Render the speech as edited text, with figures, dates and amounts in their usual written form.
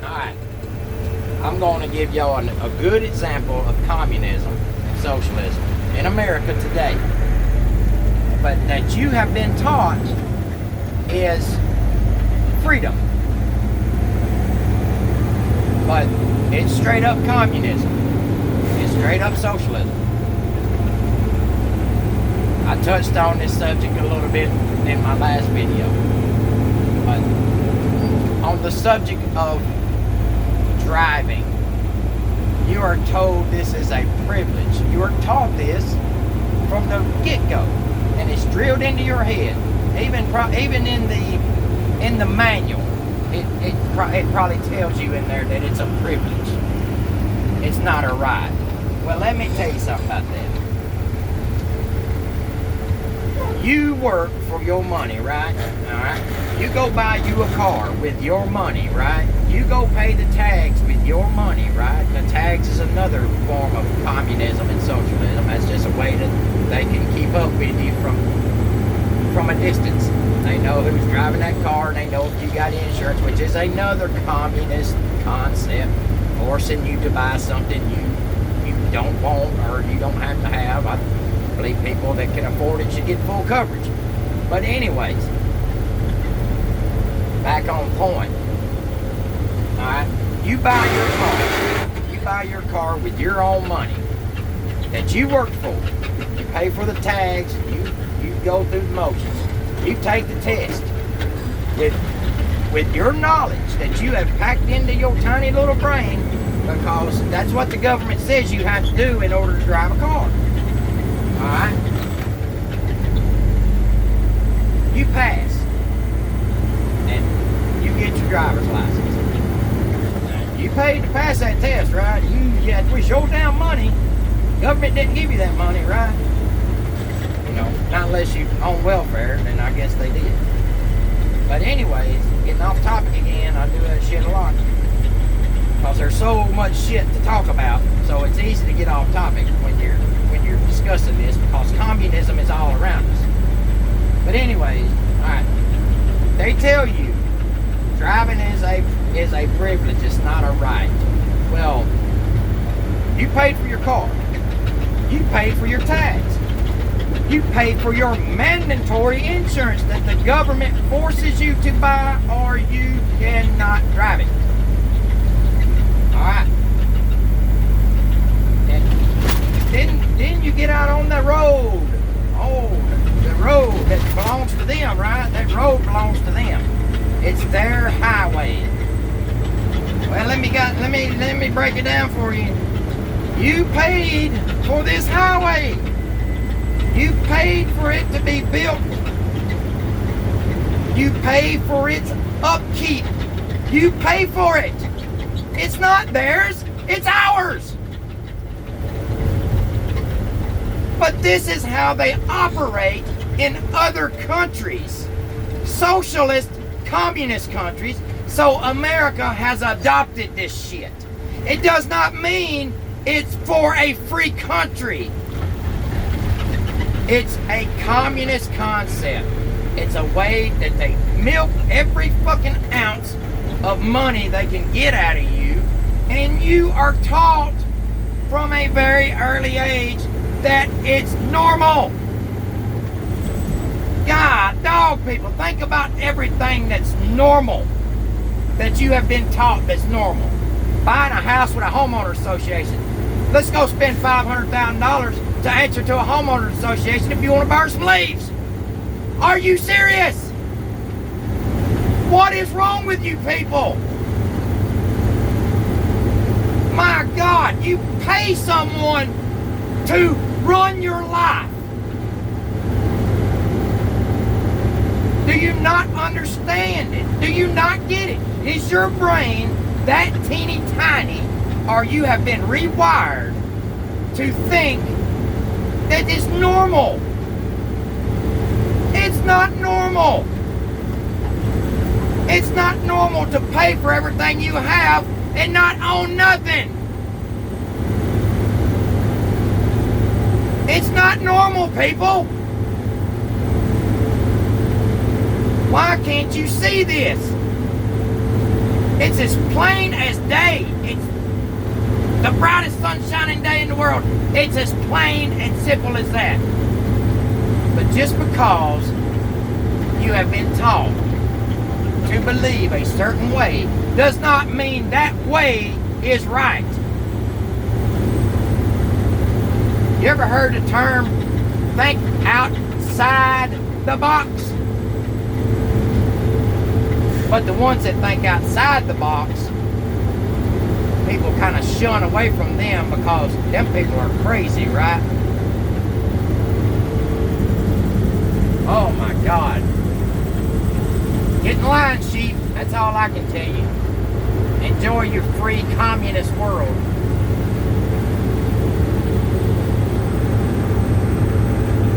Alright, I'm going to give y'all a good example of communism and socialism in America today. But that you have been taught is freedom. But it's straight up communism. It's straight up socialism. I touched on this subject a little bit in my last video. But on the subject of driving, you are told this is a privilege. You are taught this from the get-go, and it's drilled into your head. Even in the manual, it probably tells you in there that it's a privilege. It's not a right. Well, let me tell you something about that. You work for your money, right? All right. You go buy you a car with your money, right? You go pay the tax with your money, right? The tax is another form of communism and socialism. That's just a way that they can keep up with you from a distance. They know who's driving that car, and they know if you got insurance, which is another communist concept, forcing you to buy something you don't want or you don't have to have. I believe people that can afford it should get full coverage. But anyways, back on point. Alright, you buy your car with your own money that you worked for. You pay for the tags, you go through the motions. You take the test with your knowledge that you have packed into your tiny little brain, because that's what the government says you have to do in order to drive a car. Alright? You pass. And you get your driver's license. You paid to pass that test, right? We showed down money. Government didn't give you that money, right? You know, not unless you on welfare, then I guess they did. But anyways, getting off topic again, I do that shit a lot. Because there's so much shit to talk about, so it's easy to get off topic when you're discussing this, because communism is all around us. But anyways, alright. They tell you driving is a privilege, it's not a right. Well, you paid for your car. You paid for your tax. You paid for your mandatory insurance that the government forces you to buy, or you cannot drive it. Alright. And then you get out on the road. Oh, the road that belongs to them, right? That road belongs to them. It's their highway. Well, let me break it down for you. You paid for this highway. You paid for it to be built. You pay for its upkeep. You pay for it. It's not theirs, it's ours. But this is how they operate in other countries. Socialist, communist countries. So America has adopted this shit. It does not mean it's for a free country. It's a communist concept. It's a way that they milk every fucking ounce of money they can get out of you, and you are taught from a very early age that it's normal. God, dog people, think about everything that's normal that you have been taught that's normal. Buying a house with a homeowner association. Let's go spend $500,000 to answer to a homeowner association if you want to burn some leaves. Are you serious? What is wrong with you people? My God, you pay someone to run your life. Do you not understand it? Do you not get it? Is your brain that teeny tiny, or you have been rewired to think that it's normal? It's not normal. It's not normal to pay for everything you have and not own nothing. It's not normal, people. Why can't you see this? It's as plain as day. It's the brightest sun-shining day in the world. It's as plain and simple as that. But just because you have been taught to believe a certain way does not mean that way is right. You ever heard the term, think outside the box? But the ones that think outside the box, people kind of shun away from them because them people are crazy, right? Oh my God. Get in line, sheep. That's all I can tell you. Enjoy your free communist world.